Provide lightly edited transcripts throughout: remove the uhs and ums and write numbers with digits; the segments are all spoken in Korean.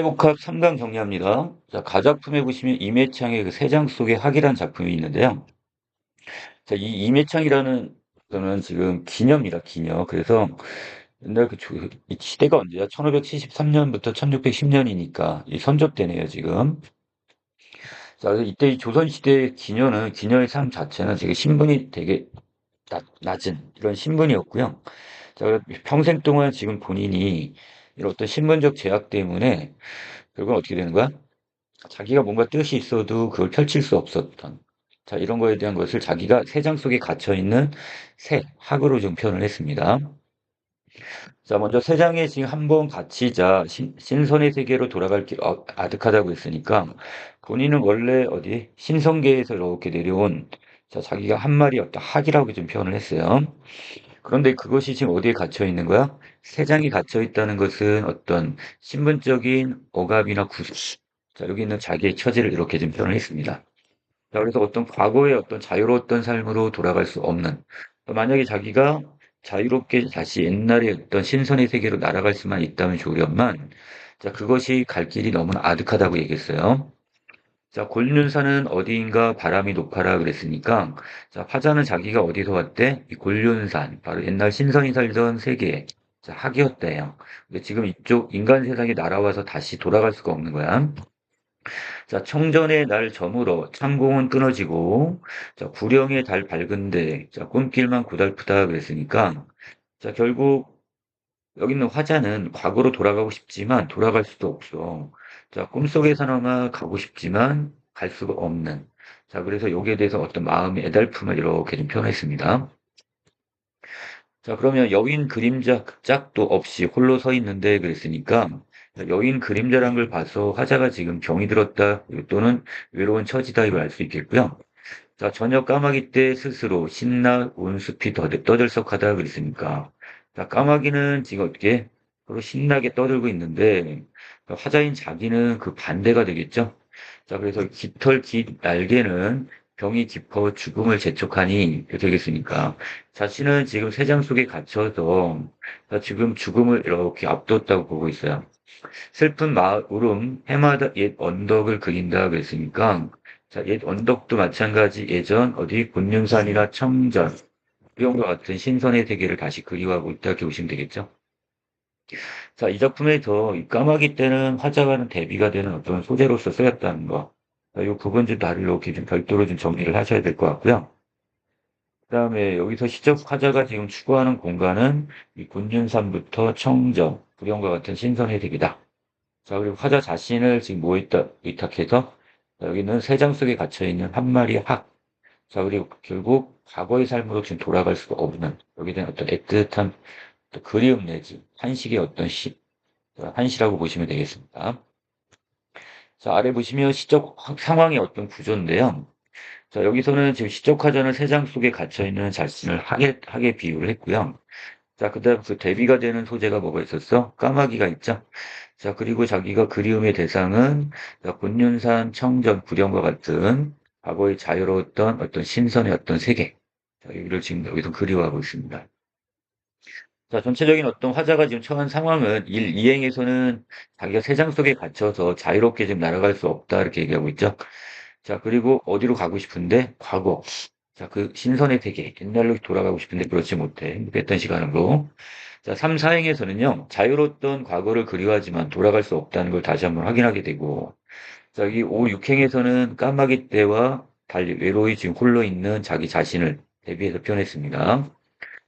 복합 3강 정리합니다. 자, 가작품에 보시면 임해창의 그 세 장 속의 학이라는 작품이 있는데요. 자, 이 임해창이라는 거는 지금 기녀입니다, 기녀. 그래서 옛날 이 시대가 언제야? 1573년부터 1610년이니까 이 선조 때네요, 지금. 자, 그래서 이때 이 조선시대 기녀는, 기녀의 삶 자체는 지금 신분이 되게 낮은 이런 신분이었고요. 자, 그래서 평생 동안 지금 본인이 이런 어떤 신분적 제약 때문에 결국은 어떻게 되는 거야? 자기가 뭔가 뜻이 있어도 그걸 펼칠 수 없었던, 자, 이런 거에 대한 것을 자기가 세 장 속에 갇혀 있는 새 학으로 좀 표현을 했습니다. 자, 먼저 세 장에 지금 한 번 갇히자 신선의 세계로 돌아갈 길 아득하다고 했으니까 본인은 원래 어디 신성계에서 이렇게 내려온, 자, 자기가 한 마리 어떤 학이라고 좀 표현을 했어요. 그런데 그것이 지금 어디에 갇혀 있는 거야? 세 장이 갇혀 있다는 것은 어떤 신분적인 억압이나 구속. 자, 여기 있는 자기의 처지를 이렇게 좀 표현을 했습니다. 자, 그래서 어떤 과거의 어떤 자유로웠던 삶으로 돌아갈 수 없는, 만약에 자기가 자유롭게 다시 옛날의 어떤 신선의 세계로 날아갈 수만 있다면 좋으련만, 자, 그것이 갈 길이 너무나 아득하다고 얘기했어요. 자, 곤륜산은 어디인가 바람이 높아라 그랬으니까, 자, 화자는 자기가 어디서 왔대? 이 곤륜산, 바로 옛날 신선이 살던 세계, 자, 학이었대요. 근데 지금 이쪽 인간 세상에 날아와서 다시 돌아갈 수가 없는 거야. 자, 청전의 날 저물어 창공은 끊어지고, 자, 구령의 달 밝은데, 자, 꿈길만 고달프다 그랬으니까, 자, 결국 여기 있는 화자는 과거로 돌아가고 싶지만 돌아갈 수도 없어. 자, 꿈속에서나마 가고 싶지만 갈 수가 없는. 자, 그래서 여기에 대해서 어떤 마음의 애달픔을 이렇게 좀 표현했습니다. 자, 그러면 여인 그림자 짝도 없이 홀로 서 있는데 그랬으니까, 여인 그림자란 걸 봐서 화자가 지금 병이 들었다 또는 외로운 처지다 이걸 알 수 있겠고요. 자, 저녁 까마귀 때 스스로 신나 온 숲이 떠들썩하다 그랬으니까, 자, 까마귀는 지금 어떻게 서로 신나게 떠들고 있는데 화자인 자기는 그 반대가 되겠죠. 자, 그래서 깃털 깃 날개는 병이 깊어 죽음을 재촉하니 이렇게 되겠으니까 자신은 지금 세 장 속에 갇혀서, 자, 지금 죽음을 이렇게 앞뒀다고 보고 있어요. 슬픈 울음 해마다 옛 언덕을 그린다 그랬으니까, 자, 옛 언덕도 마찬가지 예전 어디 곤륜산이나 청전 이런 것 같은 신선의 세계를 다시 그리워하고 있다 이렇게 보시면 되겠죠. 자, 이 작품에서 이 까마귀 때는 화자와는 대비가 되는 어떤 소재로서 쓰였다는 거. 이 부분 좀 다른 이렇게 좀 별도로 좀 정리를 하셔야 될 것 같고요. 그다음에 여기서 시적 화자가 지금 추구하는 공간은 이 곤륜산부터 청정, 불경과 같은 신선의 세계다. 자, 그리고 화자 자신을 지금 의탁해서, 자, 여기는 세 장 속에 갇혀 있는 한 마리의 학. 자, 그리고 결국 과거의 삶으로 지금 돌아갈 수가 없는, 여기에 대한 어떤 애틋한 또 그리움 내지 한식의 어떤 한시라고 보시면 되겠습니다. 자, 아래 보시면 시적 상황의 어떤 구조인데요. 자, 여기서는 지금 시적 화자는 세 장 속에 갇혀 있는 자신을 학에 비유를 했고요. 자, 그다음 그 대비가 되는 소재가 뭐가 있었어? 까마귀가 있죠. 자, 그리고 자기가 그리움의 대상은, 자, 곤륜산, 청정, 불령과 같은 과거의 자유로웠던 어떤 신선의 어떤 세계. 자, 여기를 지금 여기서 그리워하고 있습니다. 자, 전체적인 어떤 화자가 지금 처한 상황은 이행에서는 자기가 세상 속에 갇혀서 자유롭게 지금 날아갈 수 없다 이렇게 얘기하고 있죠. 자, 그리고 어디로 가고 싶은데 과거. 자, 그 신선의 세계, 옛날로 돌아가고 싶은데 그렇지 못해. 행복했던 시간으로. 자, 3, 4행에서는요, 자유로웠던 과거를 그리워하지만 돌아갈 수 없다는 걸 다시 한번 확인하게 되고, 자, 이 5, 6행에서는 까마귀 떼와 달리 외로이 지금 홀로 있는 자기 자신을 대비해서 표현했습니다.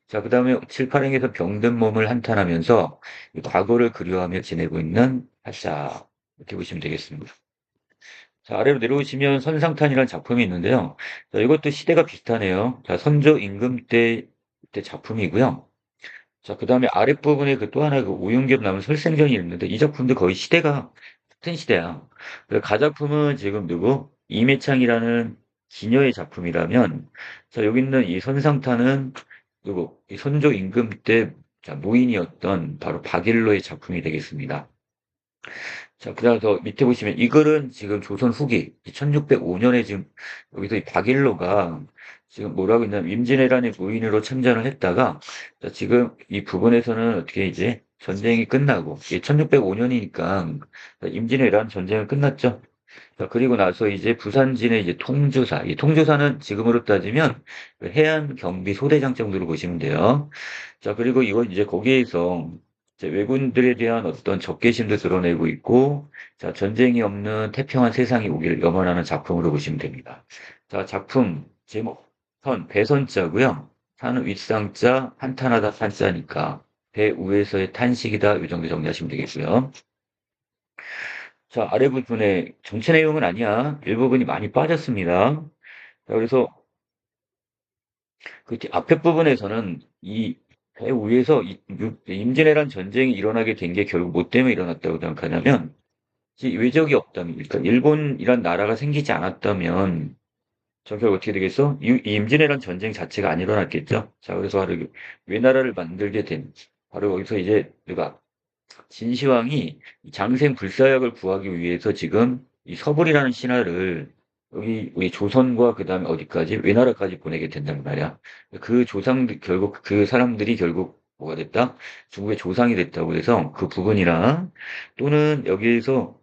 자, 그 다음에 7, 8행에서 병든 몸을 한탄하면서 이 과거를 그리워하며 지내고 있는 하샤. 이렇게 보시면 되겠습니다. 자, 아래로 내려오시면 선상탄이라는 작품이 있는데요. 자, 이것도 시대가 비슷하네요. 자, 선조 임금 때 작품이고요. 자, 그 다음에 아랫부분에 그 또 하나 그 오윤겹 남은 설생전이 있는데 이 작품도 거의 시대가 같은 시대야. 가작품은 지금 누구? 이매창이라는 기녀의 작품이라면, 자, 여기 있는 이 선상타는 누구? 이 선조 임금 때, 자, 무인이었던 바로 박일로의 작품이 되겠습니다. 자, 그다음서 밑에 보시면 이 글은 지금 조선 후기 1605년에 지금 여기서 이 박일로가 지금 뭐라고 있냐면 임진왜란의 무인으로 참전을 했다가, 자, 지금 이 부분에서는 어떻게 이제 전쟁이 끝나고, 1605년이니까 임진왜란 전쟁은 끝났죠. 자, 그리고 나서 이제 부산진의 이제 통주사. 이 통주사는 지금으로 따지면 그 해안 경비 소대장 정도로 보시면 돼요. 자, 그리고 이건 이제 거기에서 이제 왜군들에 대한 어떤 적개심도 드러내고 있고, 자, 전쟁이 없는 태평한 세상이 오기를 염원하는 작품으로 보시면 됩니다. 자, 작품 제목, 배선자고요. 산은 윗상자, 한탄하다 탄자니까 배 위에서의 탄식이다. 이 정도 정리하시면 되겠고요. 자, 아래 부분에 전체 내용은 아니야. 일부분이 많이 빠졌습니다. 자, 그래서 그 앞에 부분에서는 이 배 위에서 임진왜란 전쟁이 일어나게 된 게 결국 뭐 때문에 일어났다고 생각하냐면, 이 외적이 없다면, 그러니까 일본이란 나라가 생기지 않았다면, 저 결국 어떻게 되겠어? 이 임진왜란 전쟁 자체가 안 일어났겠죠? 자, 그래서 바로 외나라를 만들게 된, 바로 여기서 이제 누가 진시황이 이 장생 불사약을 구하기 위해서 지금 이 서불이라는 신하를 여기 우리 조선과 그 다음에 어디까지 외나라까지 보내게 된단 말이야. 그 조상들 결국 그 사람들이 결국 뭐가 됐다? 중국의 조상이 됐다고 해서 그 부분이랑 또는 여기에서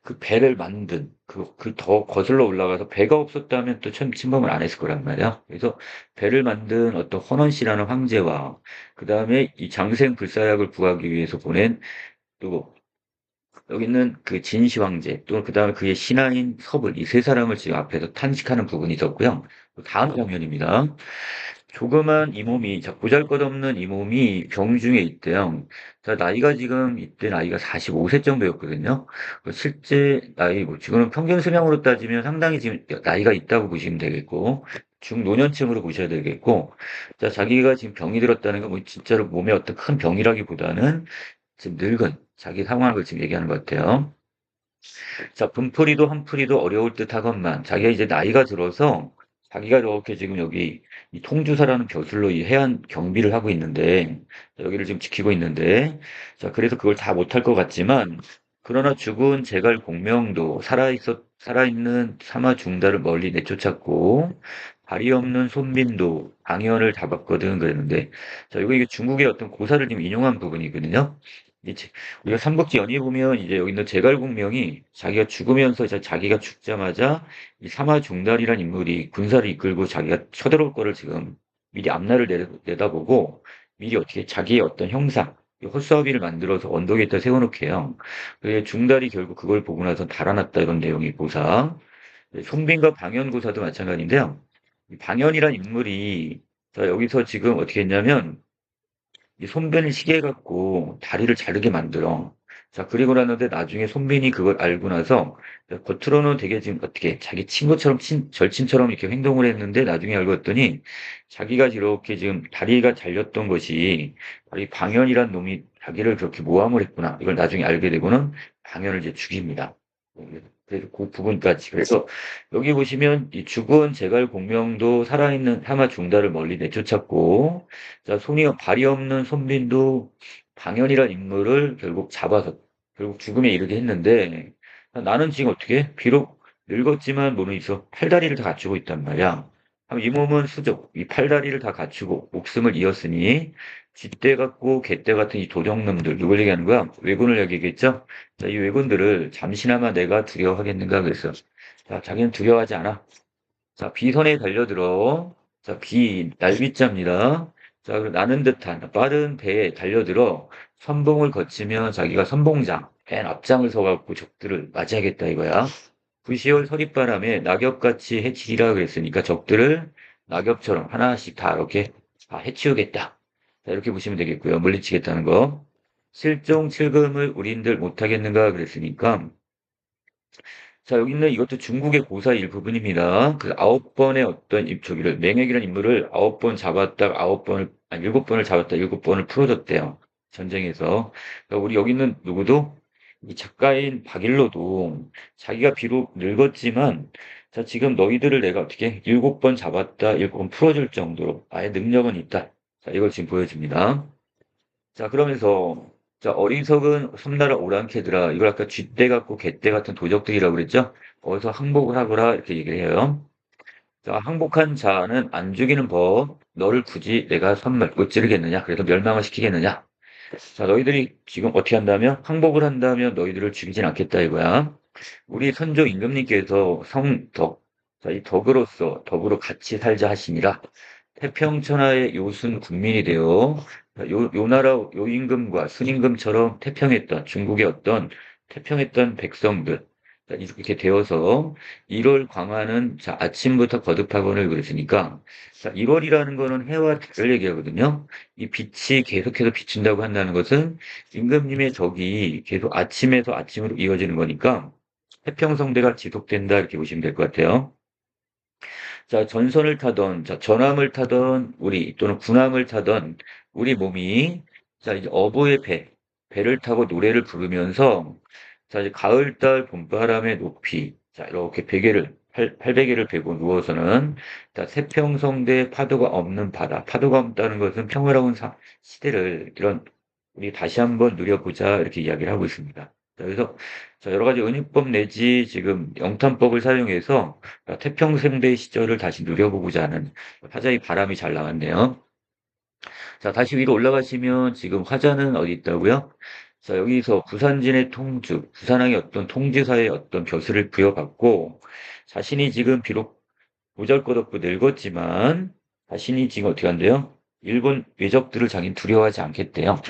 그 배를 만든 그 더 거슬러 올라가서 배가 없었다면 또 침범을 안 했을 거란 말이야. 그래서 배를 만든 어떤 헌원 씨라는 황제와 그 다음에 이 장생 불사약을 구하기 위해서 보낸 또 여기 있는 그 진시 황제 또 그다음에 그의 신하인 서불 이 세 사람을 지금 앞에서 탄식하는 부분이 있었고요. 다음 장면입니다. 조그만 이 몸이 자 보잘것없는 이 몸이 병중에 있대요. 자 나이가 지금 이때 나이가 45세 정도였거든요. 실제 나이 뭐 지금은 평균 수명으로 따지면 상당히 지금 나이가 있다고 보시면 되겠고 중노년층으로 보셔야 되겠고 자 자기가 지금 병이 들었다는 건 뭐 진짜로 몸에 어떤 큰 병이라기보다는 지금 늙은 자기 상황을 지금 얘기하는 것 같아요. 자, 분풀이도 한풀이도 어려울 듯 하건만 자기가 이제 나이가 들어서 자기가 이렇게 지금 여기 이 통주사라는 벼슬로 이 해안 경비를 하고 있는데 여기를 지금 지키고 있는데 자, 그래서 그걸 다 못할 것 같지만 그러나 죽은 제갈 공명도 살아있는 사마 중달을 멀리 내쫓았고 발이 없는 손민도 방연을 잡았거든 그랬는데 자, 이게 중국의 어떤 고사를 지금 인용한 부분이거든요. 이제 우리가 삼국지 연의 보면 이제 여기 있는 제갈공명이 자기가 죽으면서 이제 자기가 죽자마자 이 사마중달이라는 인물이 군사를 이끌고 자기가 쳐들어올 거를 지금 미리 앞날을 내다보고 미리 어떻게 자기의 어떤 형상, 이 헛수아비를 만들어서 언덕에다 세워놓게요. 그래 중달이 결국 그걸 보고 나서 달아났다 이런 내용이 고사. 송빈과 방연고사도 마찬가지인데요. 이 방연이란 인물이 자, 여기서 지금 어떻게 했냐면 이 손변을 시계 갖고 다리를 자르게 만들어. 자, 그리고 나는데 나중에 손빈이 그걸 알고 나서 겉으로는 되게 지금 어떻게 자기 친구처럼 절친처럼 이렇게 행동을 했는데 나중에 알고 봤더니 자기가 이렇게 지금 다리가 잘렸던 것이 바로 이 방연이란 놈이 자기를 그렇게 모함을 했구나. 이걸 나중에 알게 되고는 방연을 이제 죽입니다. 그래서 그 부분까지. 그래서 여기 보시면 이 죽은 제갈 공명도 살아있는 하마 중달을 멀리 내쫓았고 자, 발이 없는 손빈도 방연이란 인물을 결국 잡아서 결국 죽음에 이르게 했는데 나는 지금 어떻게 비록 늙었지만 몸에 있어 팔다리를 다 갖추고 있단 말이야. 이 몸은 수족, 이 팔다리를 다 갖추고 목숨을 이었으니 쥐떼 같고 개떼 같은 이 도적놈들 누굴 얘기하는 거야? 왜군을 얘기겠죠? 자, 이 왜군들을 잠시나마 내가 두려워하겠는가 그랬어. 자, 자기는 두려워하지 않아. 자, 비선에 달려들어. 자, 날비자입니다. 자, 그리고 나는 듯한 빠른 배에 달려들어 선봉을 거치면 자기가 선봉장, 맨 앞장을 서갖고 적들을 맞이하겠다 이거야. 부시올 서릿바람에 낙엽같이 해치리라 그랬으니까 적들을 낙엽처럼 하나씩 다 이렇게 다 해치우겠다. 자, 이렇게 보시면 되겠고요. 물리치겠다는 거. 실종 칠금을 우린들 못하겠는가 그랬으니까 자, 여기 있는 이것도 중국의 고사 일부분입니다. 그 9번의 어떤 입초기를, 맹획이라는 인물을 9번 잡았다, 9번을, 아니, 7번을 잡았다, 7번을 풀어줬대요. 전쟁에서. 그러니까 우리 여기 있는 누구도, 이 작가인 박일로도 자기가 비록 늙었지만, 자, 지금 너희들을 내가 어떻게 7번 잡았다, 7번 풀어줄 정도로 아예 능력은 있다. 자, 이걸 지금 보여줍니다. 자, 그러면서, 자, 어리석은 섬나라 오랑캐들아, 이걸 아까 쥐떼 같고 개떼 같은 도적들이라고 그랬죠? 어디서 항복을 하거라, 이렇게 얘기를 해요. 자, 항복한 자는 안 죽이는 법, 너를 굳이 내가 선물 못 지르겠느냐? 그래서 멸망을 시키겠느냐? 자, 너희들이 지금 어떻게 한다면? 항복을 한다면 너희들을 죽이진 않겠다 이거야. 우리 선조 임금님께서 성덕, 자, 이 덕으로서 덕으로 같이 살자 하시니라. 태평천하의 요순 국민이 되어 요 나라 요 임금과 순임금처럼 태평했던 중국의 어떤 태평했던 백성들 자, 이렇게 되어서 1월 광화는 자, 아침부터 거듭하거늘 그랬으니까 자, 1월이라는 거는 해와 달을 얘기하거든요. 이 빛이 계속해서 비춘다고 한다는 것은 임금님의 덕이 계속 아침에서 아침으로 이어지는 거니까 태평성대가 지속된다 이렇게 보시면 될 것 같아요. 자, 전선을 타던, 자, 전함을 타던 우리 또는 군함을 타던 우리 몸이 자, 이제 어부의 배를 타고 노래를 부르면서 자, 이제 가을달 봄바람의 높이 자, 이렇게 베개를 800개를 베고 누워서는 자, 태평성대 파도가 없는 바다. 파도가 없다는 것은 평화로운 시대를 이런 우리 다시 한번 누려보자 이렇게 이야기를 하고 있습니다. 자, 그래서 자, 여러 가지 은유법 내지 지금 영탄법을 사용해서 태평성대 시절을 다시 누려보고자 하는 화자의 바람이 잘 나왔네요. 자, 다시 위로 올라가시면 지금 화자는 어디 있다고요? 자, 여기서 부산진의 통주, 부산항의 어떤 통지사의 어떤 벼슬을 부여받고 자신이 지금 비록 보잘것없고 늙었지만 자신이 지금 어떻게 한대요? 일본 외적들을 자기는 두려워하지 않겠대요.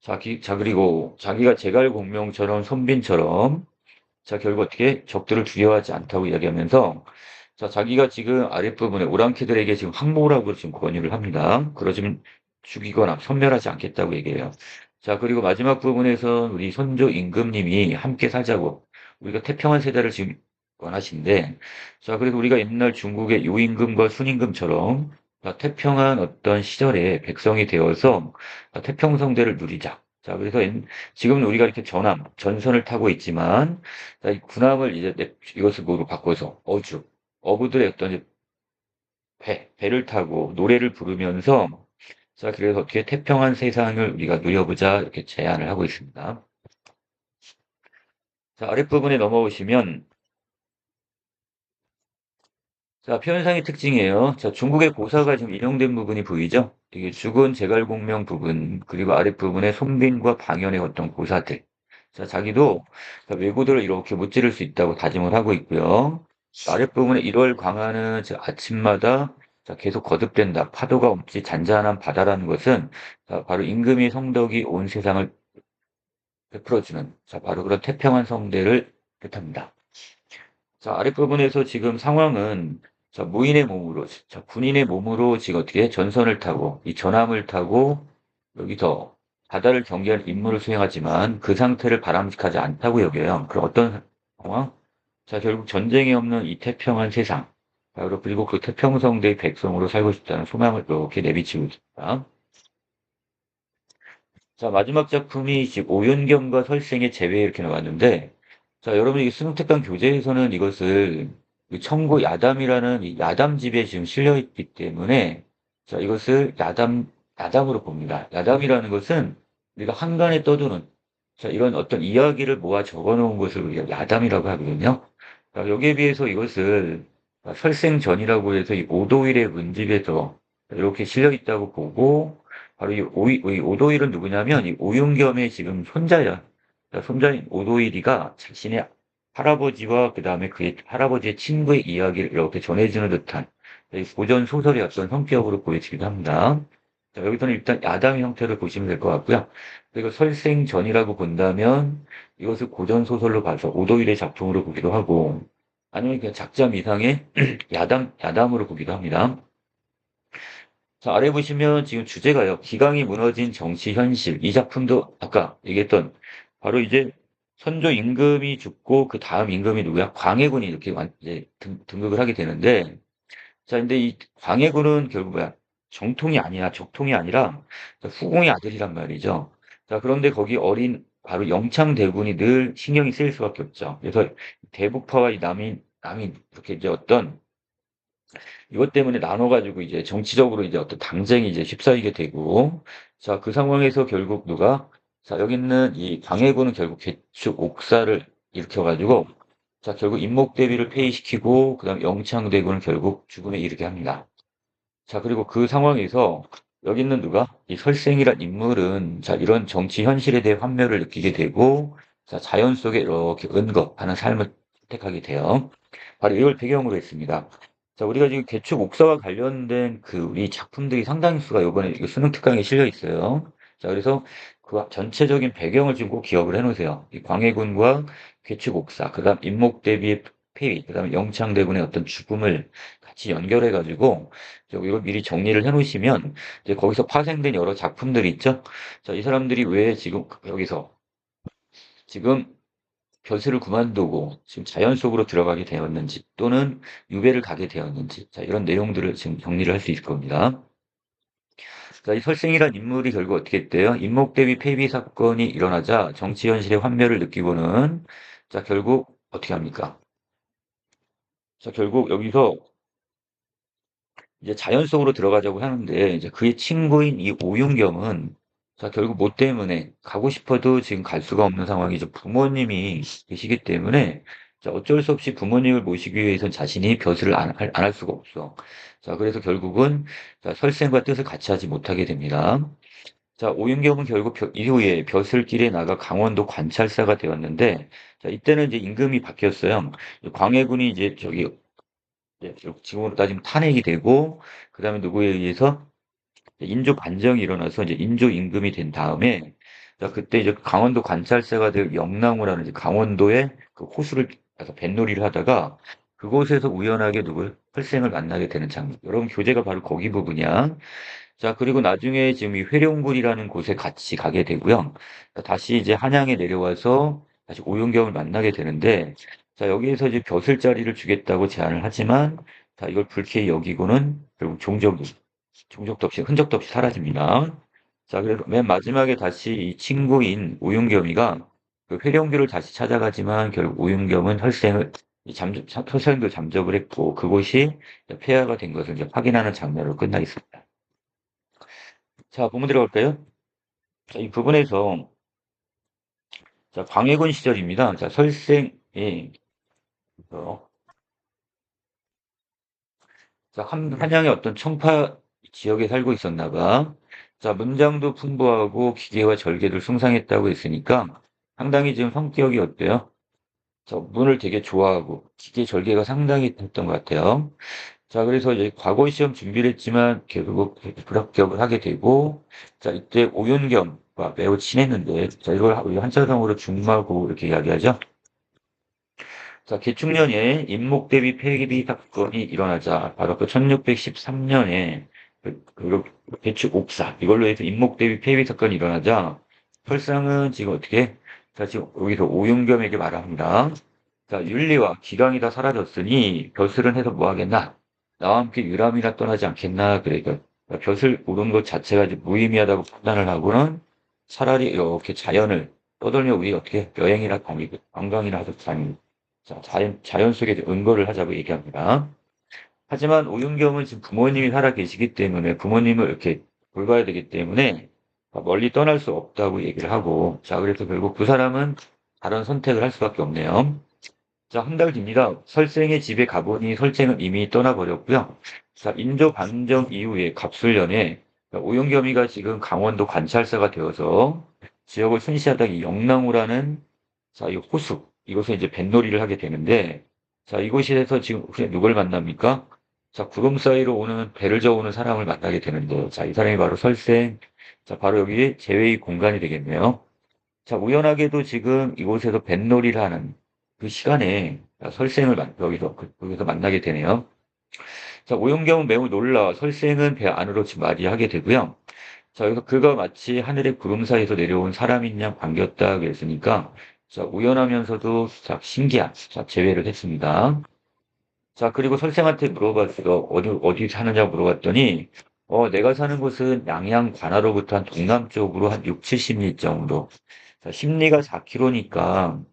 자, 그리고 자기가 제갈공명처럼 선빈처럼 자, 결국 어떻게 적들을 두려워하지 않다고 이야기하면서 자, 자기가 지금 아랫부분에 오랑캐들에게 지금 항복을 하고 지금 권유를 합니다. 그러지만 죽이거나 섬멸하지 않겠다고 얘기해요. 자, 그리고 마지막 부분에서 우리 선조 임금님이 함께 살자고 우리가 태평한 세대를 지금 원하신데 자, 그래서 우리가 옛날 중국의 요임금과 순임금처럼 태평한 어떤 시절에 백성이 되어서 태평성대를 누리자. 자, 그래서 지금은 우리가 이렇게 전선을 타고 있지만 자, 이 군함을 이제 이것을 뭐로 바꿔서 어부들의 어떤 이제 배를 타고 노래를 부르면서 자, 그래서 어떻게 태평한 세상을 우리가 누려보자 이렇게 제안을 하고 있습니다. 자, 아랫부분에 넘어오시면 자, 표현상의 특징이에요. 자, 중국의 고사가 지금 인용된 부분이 보이죠? 이게 죽은 제갈공명 부분, 그리고 아랫부분에 손빈과 방연의 어떤 고사들. 자, 자기도 자, 왜구들을 이렇게 무찌를 수 있다고 다짐을 하고 있고요. 아랫부분에 1월 광하는 자, 아침마다 자, 계속 거듭된다. 파도가 없이 잔잔한 바다라는 것은 자, 바로 임금의 성덕이 온 세상을 베풀어주는 자, 바로 그런 태평한 성대를 뜻합니다. 자, 아랫부분에서 지금 상황은 자, 무인의 몸으로, 자, 군인의 몸으로 지금 어떻게 전선을 타고 이 전함을 타고 여기서 바다를 경계할 임무를 수행하지만 그 상태를 바람직하지 않다고 여겨요. 그럼 어떤 상황? 자, 결국 전쟁이 없는 이 태평한 세상. 자, 그리고 그 태평성대의 백성으로 살고 싶다는 소망을 이렇게 내비치고 있습니다. 자, 마지막 작품이 지금 오윤경과 설생의 재회 이렇게 나왔는데, 자, 여러분, 이 수능특강 교재에서는 이것을 이 청구 야담이라는 이 야담집에 지금 실려 있기 때문에, 자, 이것을 야담으로 봅니다. 야담이라는 것은 우리가 한간에 떠도는, 자, 이런 어떤 이야기를 모아 적어 놓은 것을 우리가 야담이라고 하거든요. 자, 여기에 비해서 이것을 설생전이라고 해서 이 오도일의 문집에서 이렇게 실려 있다고 보고, 바로 이 오도일은 누구냐면 이 오윤겸의 지금 손자야. 손자인 오도일이가 자신의 할아버지와 그 다음에 그의 할아버지의 친구의 이야기를 이렇게 전해주는 듯한 고전 소설의 어떤 성격으로 보여지기도 합니다. 자, 여기서는 일단 야담의 형태를 보시면 될 것 같고요. 그리고 설생전이라고 본다면 이것을 고전 소설로 봐서 오도일의 작품으로 보기도 하고 아니면 그냥 작자 미상의 야담으로 보기도 합니다. 자, 아래 보시면 지금 주제가요. 기강이 무너진 정치 현실. 이 작품도 아까 얘기했던 바로 이제 선조 임금이 죽고 그 다음 임금이 누구야? 광해군이 이렇게 이제 등극을 하게 되는데 자, 근데 이 광해군은 결국 뭐야? 정통이 아니야. 적통이 아니라 후궁의 아들이란 말이죠. 자, 그런데 거기 어린 바로 영창대군이 늘 신경이 쓰일 수밖에 없죠. 그래서 대북파와 이 남인 이렇게 이제 어떤 이것 때문에 나눠가지고 이제 정치적으로 이제 어떤 당쟁이 이제 휩싸이게 되고, 자, 그 상황에서 결국 누가, 자, 여기 있는 이 광해군은 결국 개축 옥사를 일으켜가지고, 자, 결국 임목대비를 폐위시키고, 그 다음 영창대군은 결국 죽음에 이르게 합니다. 자, 그리고 그 상황에서 여기 있는 누가? 이 설생이란 인물은 자, 이런 정치 현실에 대해 환멸을 느끼게 되고 자, 자연 속에 이렇게 은거하는 삶을 선택하게 돼요. 바로 이걸 배경으로 했습니다. 자, 우리가 지금 개축 옥사와 관련된 그 우리 작품들이 상당히 수가 이번에 이거 수능 특강에 실려 있어요. 자, 그래서 그 전체적인 배경을 좀 꼭 기억을 해 놓으세요. 이 광해군과 개축 옥사, 그다음 인목대비의 폐위, 그다음에 영창대군의 어떤 죽음을 같이 연결해 가지고 이걸 미리 정리를 해 놓으시면 이제 거기서 파생된 여러 작품들이 있죠. 자, 이 사람들이 왜 지금 여기서 지금 벼슬을 그만두고 지금 자연 속으로 들어가게 되었는지 또는 유배를 가게 되었는지 자, 이런 내용들을 지금 정리를 할 수 있을 겁니다. 자, 이 설생이란 인물이 결국 어떻게 했대요? 인목대비 폐비 사건이 일어나자 정치 현실의 환멸을 느끼고는 자, 결국 어떻게 합니까? 자, 결국 여기서 이제 자연 속으로 들어가자고 하는데 이제 그의 친구인 이 오윤겸은 자 결국 뭐 때문에 가고 싶어도 지금 갈 수가 없는 상황이죠. 부모님이 계시기 때문에 자 어쩔 수 없이 부모님을 모시기 위해선 자신이 벼슬을 안 할 수가 없어. 자 그래서 결국은 자 설생과 뜻을 같이 하지 못하게 됩니다. 자 오윤겸은 결국 이후에 벼슬길에 나가 강원도 관찰사가 되었는데 자 이때는 이제 임금이 바뀌었어요. 광해군이 이제 저기 네, 지금으로 따지면 탄핵이 되고, 그 다음에 누구에 의해서 인조 반정이 일어나서 이제 인조 임금이 된 다음에, 자, 그때 이제 강원도 관찰사가 될 영랑호라는 이제 강원도의 그 호수를 가서 뱃놀이를 하다가 그곳에서 우연하게 누구를 펄생을 만나게 되는 장면. 여러분 교재가 바로 거기 부분이야. 자, 그리고 나중에 지금 이 회룡굴이라는 곳에 같이 가게 되고요. 다시 이제 한양에 내려와서 다시 오윤경을 만나게 되는데, 자, 여기에서 이제 벼슬자리를 주겠다고 제안을 하지만, 자, 이걸 불쾌히 여기고는 결국 종적도 없이, 흔적도 없이 사라집니다. 자, 그래서 맨 마지막에 다시 이 친구인 오윤겸이가 그 회룡교를 다시 찾아가지만 결국 오윤겸은 혈생도 잠적을 했고 그곳이 폐하가 된 것을 이제 확인하는 장면으로 끝나 있습니다. 자, 본문 들어갈까요? 자, 이 부분에서 자, 광해군 시절입니다. 자, 설생이 어, 자, 한양의 어떤 청파 지역에 살고 있었나 봐. 자, 문장도 풍부하고 기계와 절개를 숭상했다고 했으니까 상당히 지금 성격이 어때요? 자, 문을 되게 좋아하고 기계 절개가 상당히 됐던 것 같아요. 자, 그래서 이제 과거 시험 준비를 했지만 결국 불합격을 하게 되고, 자, 이때 오윤겸과 매우 친했는데, 자, 이걸 우리 한자성어로 중마고 이렇게 이야기하죠. 자, 개축년에 임목대비 폐기 사건이 일어나자 바로 그 1613년에 개축 옥사 이걸로 해서 임목대비 폐기 사건이 일어나자 설상은 지금 어떻게 자 지금 여기서 오윤겸에게 말합니다. 자 윤리와 기강이 다 사라졌으니 벼슬은 해서 뭐 하겠나? 나와 함께 유람이나 떠나지 않겠나? 그러니까 벼슬 오른 것 자체가 이제 무의미하다고 판단을 하고는 차라리 이렇게 자연을 떠돌며 우리 어떻게 여행이나 다니고 관광이나 하서 다니고 자, 자연 속에 은거를 하자고 얘기합니다. 하지만 오윤경은 지금 부모님이 살아 계시기 때문에 부모님을 이렇게 돌봐야 되기 때문에 멀리 떠날 수 없다고 얘기를 하고 자, 그래서 결국 두 사람은 다른 선택을 할 수밖에 없네요. 자, 한 달 뒤입니다. 설생의 집에 가보니 설생은 이미 떠나버렸고요. 자, 인조 반정 이후에 갑술년에 오윤겸이가 지금 강원도 관찰사가 되어서 지역을 순시하다가 이 영랑호라는 자, 이 호수, 이곳에 이제 뱃놀이를 하게 되는데, 자, 이곳에서 지금 혹시 누굴 만납니까? 자, 구름 사이로 오는 배를 저으는 사람을 만나게 되는데, 자, 이 사람이 바로 설생, 자, 바로 여기 제외의 공간이 되겠네요. 자, 우연하게도 지금 이곳에서 뱃놀이를 하는 그 시간에 설생을 여기서 만나게 되네요. 자, 오용경은 매우 놀라 설생은 배 안으로 지금 맞이하게 되고요. 자, 여기서 그가 마치 하늘의 구름 사이에서 내려온 사람인 양 반겼다 그랬으니까, 자, 우연하면서도 자, 신기한, 자, 재회를 했습니다. 자, 그리고 설생한테 물어봤어. 어디 사느냐 물어봤더니, 내가 사는 곳은 양양 관하로부터 한 동남쪽으로 한 6, 70리 정도. 자, 심리가 4km니까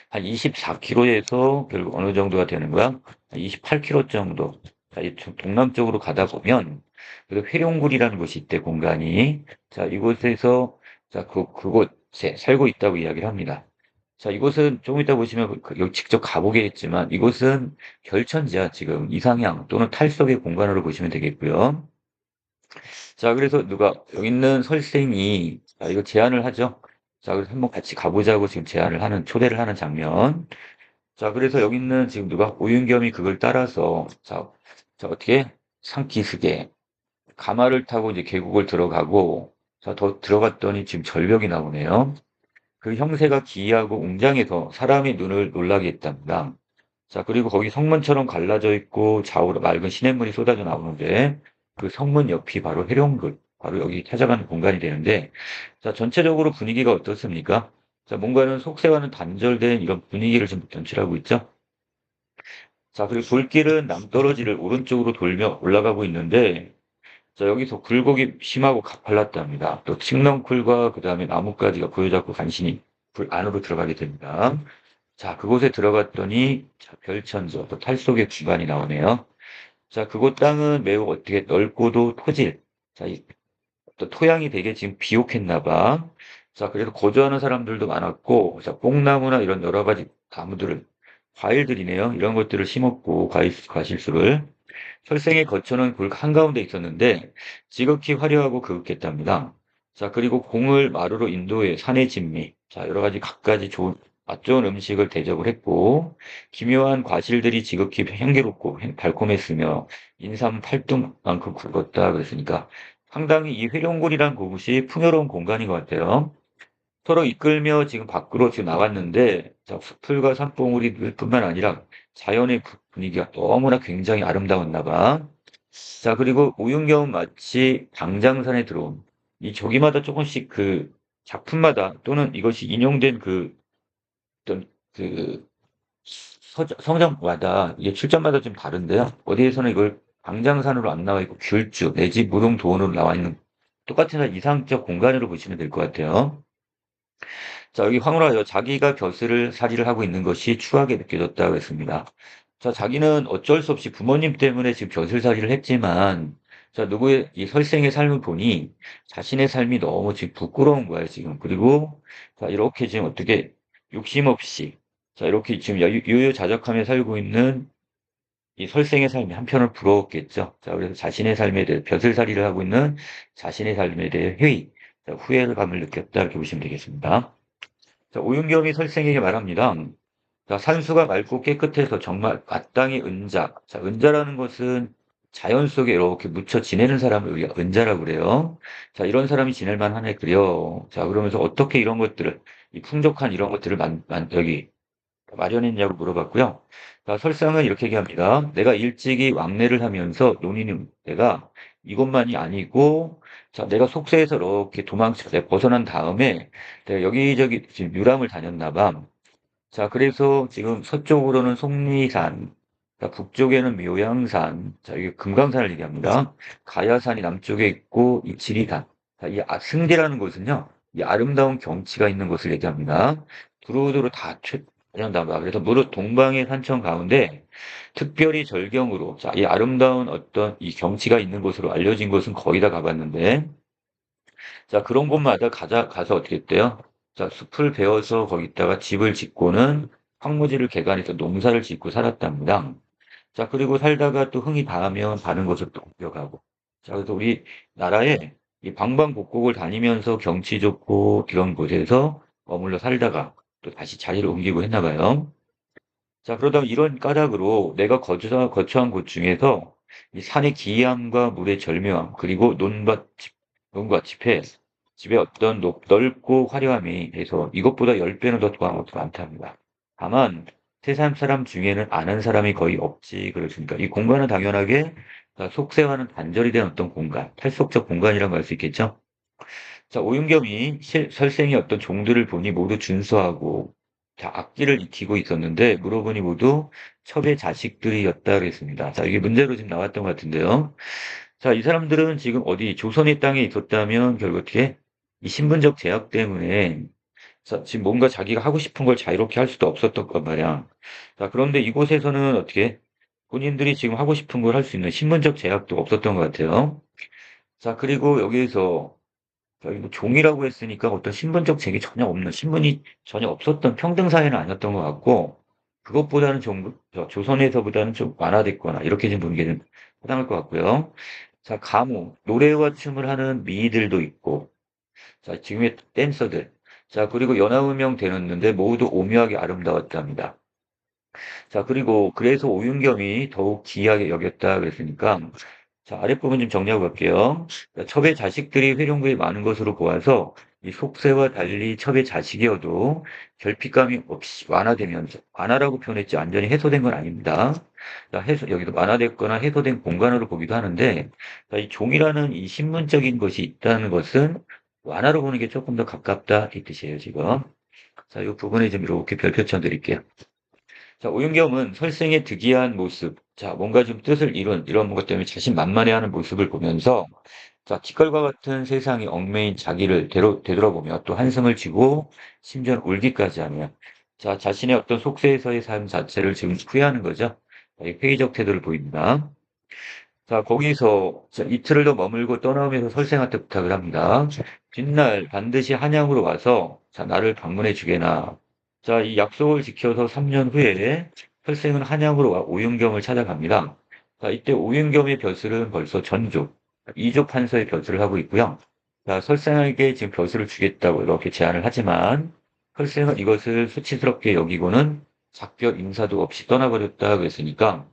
한 24km에서 결국 어느 정도가 되는 거야? 한 28km 정도. 자, 이 동남쪽으로 가다 보면 그 회룡굴이라는 곳이 있대, 공간이. 자, 이곳에서 자, 그곳에 살고 있다고 이야기를 합니다. 자, 이곳은 좀 이따 보시면 여기 직접 가보겠지만 이곳은 결천지야, 지금 이상향 또는 탈석의 공간으로 보시면 되겠고요. 자, 그래서 누가 여기 있는 설생이 자, 이거 제안을 하죠. 자, 그래서 한번 같이 가보자고 지금 제안을 하는 초대를 하는 장면. 자, 그래서 여기 있는 지금 누가 오윤겸이 그걸 따라서 자 어떻게 산기슭에 가마를 타고 이제 계곡을 들어가고 자, 더 들어갔더니 지금 절벽이 나오네요. 그 형세가 기이하고 웅장해서 사람의 눈을 놀라게 했답니다. 자, 그리고 거기 성문처럼 갈라져 있고 좌우로 맑은 시냇물이 쏟아져 나오는데 그 성문 옆이 바로 해룡굴, 바로 여기 찾아가는 공간이 되는데 자, 전체적으로 분위기가 어떻습니까? 자, 뭔가는 속세와는 단절된 이런 분위기를 좀 연출하고 있죠. 자, 그리고 불길은 남떨어지를 오른쪽으로 돌며 올라가고 있는데 자, 여기서 굴곡이 심하고 가팔랐답니다. 또 칡넝쿨과 그 다음에 나뭇가지가 부여잡고 간신히 불 안으로 들어가게 됩니다. 자, 그곳에 들어갔더니 자, 별천지 또 탈속의 구간이 나오네요. 자, 그곳 땅은 매우 어떻게 넓고도 토질. 자, 또 토양이 되게 지금 비옥했나 봐. 자, 그래서 거주하는 사람들도 많았고, 자, 뽕나무나 이런 여러 가지 나무들을, 과일들이네요. 이런 것들을 심었고, 과실수를. 혈생의 거처는 굴 한가운데 있었는데, 지극히 화려하고 그윽했답니다. 자, 그리고 공을 마루로 인도해 산의 진미, 자, 여러 가지 갖가지 좋은, 맛 좋은 음식을 대접을 했고, 기묘한 과실들이 지극히 향기롭고 달콤했으며, 인삼 팔뚝만큼 굵었다 그랬으니까, 상당히 이 회룡굴이란 곳이 풍요로운 공간인 것 같아요. 서로 이끌며 지금 밖으로 지금 나왔는데, 자, 숲풀과 산봉우리 뿐만 아니라 자연의 분위기가 너무나 굉장히 아름다웠나 봐. 자, 그리고 우윤경은 마치 방장산에 들어온 이 조기마다 조금씩 그 작품마다 또는 이것이 인용된 그 어떤 그 성장마다 이게 출처마다 좀 다른데요. 어디에서는 이걸 방장산으로 안 나와 있고 귤주 내지 무릉도원으로 나와 있는 똑같은 이상적 공간으로 보시면 될 것 같아요. 자, 여기 황홀하여 자기가 벼슬을 살이를 하고 있는 것이 추하게 느껴졌다고 했습니다. 자, 자기는 어쩔 수 없이 부모님 때문에 지금 벼슬살이를 했지만, 자, 누구의 이 설생의 삶을 보니 자신의 삶이 너무 지금 부끄러운 거예요, 지금. 그리고, 자, 이렇게 지금 어떻게 욕심 없이, 자, 이렇게 지금 유유자적하며 살고 있는 이 설생의 삶이 한편으로 부러웠겠죠. 자, 그래서 자신의 삶에 대해 벼슬살이를 하고 있는 자신의 삶에 대해 회의, 자, 후회감을 느꼈다, 이렇게 보시면 되겠습니다. 자, 오윤겸이 설생에게 말합니다. 자, 산수가 맑고 깨끗해서 정말 마땅히 은자. 자, 은자라는 것은 자연 속에 이렇게 묻혀 지내는 사람을 우리가 은자라고 그래요. 자, 이런 사람이 지낼 만하네, 그래요. 자, 그러면서 어떻게 이런 것들을, 이 풍족한 이런 것들을 여기 마련했냐고 물어봤고요. 자, 설상은 이렇게 얘기합니다. 내가 일찍이 왕래를 하면서 논의는 내가 이것만이 아니고, 자, 내가 속세에서 이렇게 내가 벗어난 다음에 내가 여기저기 지금 유람을 다녔나 봐. 자, 그래서 지금 서쪽으로는 속리산, 자, 북쪽에는 묘양산, 자, 이게 금강산을 얘기합니다. 가야산이 남쪽에 있고, 이 지리산. 자, 승계라는 곳은요, 이 아름다운 경치가 있는 곳을 얘기합니다. 두루두루 다 다녔다. 그래서 무릇 동방의 산천 가운데 특별히 절경으로, 자, 이 아름다운 어떤 이 경치가 있는 곳으로 알려진 곳은 거의 다 가봤는데, 자, 그런 곳마다 가서 어떻게 했대요? 자, 숲을 베어서 거기다가 집을 짓고는 황무지를 개간해서 농사를 짓고 살았답니다. 자, 그리고 살다가 또 흥이 닿으면 다른 곳을 또 옮겨가고. 자, 그래서 우리 나라에 이 방방곡곡을 다니면서 경치 좋고 이런 곳에서 머물러 살다가 또 다시 자리를 옮기고 했나 봐요. 자, 그러다 이런 까닭으로 내가 거처한 곳 중에서 이 산의 기이함과 물의 절묘함, 그리고 논과 집의 어떤 넓고 화려함이 해서 이것보다 10배는 더 좋아하는 것도 많답니다. 다만, 세상 사람 중에는 아는 사람이 거의 없지, 그렇습니까? 이 공간은 당연하게 속세와는 단절이 된 어떤 공간, 탈속적 공간이라고 할 수 있겠죠? 자, 오윤겸이 설생의 어떤 종들을 보니 모두 준수하고 자, 악기를 익히고 있었는데 물어보니 모두 첩의 자식들이었다 그랬습니다. 자, 이게 문제로 지금 나왔던 것 같은데요. 자, 이 사람들은 지금 어디 조선의 땅에 있었다면 결국 어떻게 이 신분적 제약 때문에 자, 지금 뭔가 자기가 하고 싶은 걸 자유롭게 할 수도 없었던 것 말이야. 자, 그런데 이곳에서는 어떻게 본인들이 지금 하고 싶은 걸 할 수 있는 신분적 제약도 없었던 것 같아요. 자, 그리고 여기에서 저희 뭐 종이라고 했으니까 어떤 신분적 제약이 전혀 없는, 신분이 전혀 없었던 평등 사회는 아니었던 것 같고, 그것보다는 조선에서보다는 좀 완화됐거나, 이렇게 좀 보는 게 좀 타당할 것 같고요. 자, 가무, 노래와 춤을 하는 미들도 있고, 자, 지금의 댄서들. 자, 그리고 연하음영 되었는데 모두 오묘하게 아름다웠답니다. 자, 그리고 그래서 오윤겸이 더욱 귀하게 여겼다 그랬으니까, 자, 아랫부분 좀 정리하고 갈게요. 자, 첩의 자식들이 회룡부에 많은 것으로 보아서 이 속세와 달리 첩의 자식이어도 결핍감이 없이 완화되면서, 완화라고 표현했지 완전히 해소된 건 아닙니다. 자, 여기도 완화됐거나 해소된 공간으로 보기도 하는데, 자, 이 종이라는 이 신문적인 것이 있다는 것은 완화로 보는 게 조금 더 가깝다 이 뜻이에요, 지금. 자, 이 부분에 좀 이렇게 별표 쳐 드릴게요. 자, 오윤겸은 설생의 득이한 모습, 자, 뭔가 좀 뜻을 이룬 이런 것 때문에 자신만만해하는 모습을 보면서, 자, 뒷걸과 같은 세상이 얽매인 자기를 되돌아보며 또 한숨을 쉬고 심지어 울기까지 하며, 자, 자신의 어떤 속세에서의 삶 자체를 지금 후회하는 거죠. 자, 이 회의적 태도를 보입니다. 자, 거기서 자, 이틀을 더 머물고 떠나오면서 설생한테 부탁을 합니다. 뒷날 반드시 한양으로 와서 자, 나를 방문해 주게나. 자, 이 약속을 지켜서 3년 후에 설생은 한양으로 와 오윤겸을 찾아갑니다. 자, 이때 오윤겸의 벼슬은 벌써 전족, 이족 판서의 벼슬을 하고 있고요. 자, 설생에게 지금 벼슬을 주겠다고 이렇게 제안을 하지만 설생은 이것을 수치스럽게 여기고는 작별 인사도 없이 떠나버렸다 그랬으니까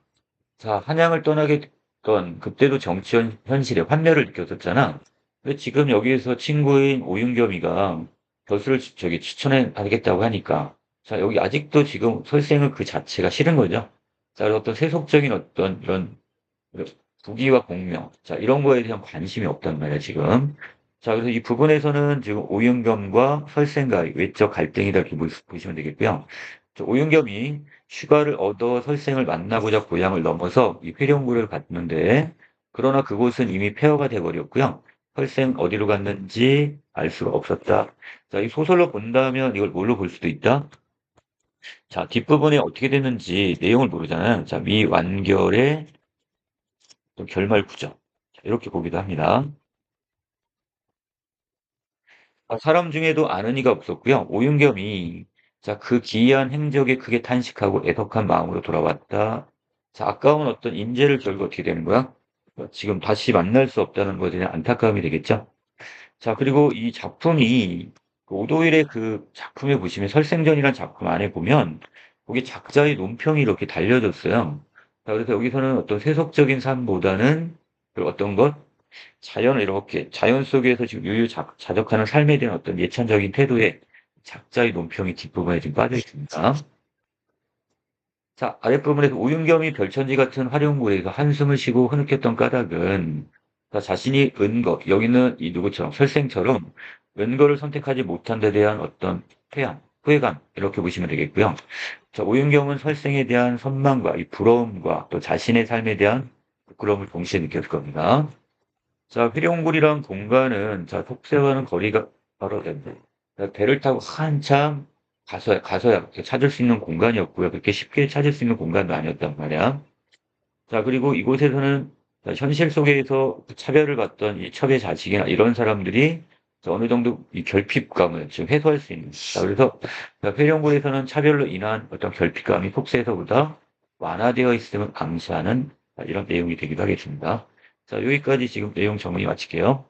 자, 한양을 떠나게 됐던 그때도 정치 현실에 환멸을 느꼈었잖아. 근데 지금 여기에서 친구인 오윤겸이가 교수를 저기 추천해 하겠다고 하니까 자, 여기 아직도 지금 설생은 그 자체가 싫은 거죠. 자, 그리고 어떤 세속적인 어떤 이런 부귀와 공명, 자, 이런 거에 대한 관심이 없단 말이야, 지금. 자, 그래서 이 부분에서는 지금 오윤겸과 설생과의 외적 갈등이다 이렇게 보시면 되겠고요. 자, 오윤겸이 휴가를 얻어 설생을 만나보자 고향을 넘어서 이 회룡구를 갔는데, 그러나 그곳은 이미 폐허가 돼버렸고요. 설생 어디로 갔는지 알 수가 없었다. 자, 이 소설로 본다면 이걸 뭘로 볼 수도 있다? 자, 뒷부분에 어떻게 됐는지 내용을 모르잖아요. 자, 미완결의 또 결말 구조. 자, 이렇게 보기도 합니다. 아, 사람 중에도 아는 이가 없었고요. 오윤겸이 자, 그 기이한 행적에 크게 탄식하고 애석한 마음으로 돌아왔다. 자, 아까운 어떤 인재를 결국 어떻게 되는 거야? 지금 다시 만날 수 없다는 것에 대한 안타까움이 되겠죠? 자, 그리고 이 작품이 그 오도일의 그 작품에 보시면 설생전이라는 작품 안에 보면 거기 작자의 논평이 이렇게 달려졌어요. 자, 그래서 여기서는 어떤 세속적인 삶보다는 그 어떤 것? 자연을 이렇게 자연 속에서 지금 자적하는 삶에 대한 어떤 예찬적인 태도에 작자의 논평이 뒷부분에 지금 빠져 있습니다. 자, 아랫부분에서 오윤겸이 별천지 같은 활용구에서 한숨을 쉬고 흐느꼈던 까닭은 자, 자신이 은거, 여기는 이 누구처럼 설생처럼 은거를 선택하지 못한 데 대한 어떤 회한, 후회감 이렇게 보시면 되겠고요. 자, 오윤겸은 설생에 대한 선망과 이 부러움과 또 자신의 삶에 대한 부끄러움을 동시에 느꼈을 겁니다. 자, 회룡굴이란 공간은 자, 속세와는 거리가 바로 된다. 자, 배를 타고 한참 가서야 이렇게 찾을 수 있는 공간이었고요. 그렇게 쉽게 찾을 수 있는 공간도 아니었단 말이야. 자, 그리고 이곳에서는 자, 현실 속에서 차별을 받던 이 첩의 자식이나 이런 사람들이 자, 어느 정도 이 결핍감을 지금 해소할 수 있는. 자, 그래서 자, 회룡굴에서는 차별로 인한 어떤 결핍감이 속세에서보다 완화되어 있음을 암시하는 자, 이런 내용이 되기도 하겠습니다. 자, 여기까지 지금 내용 정리 마칠게요.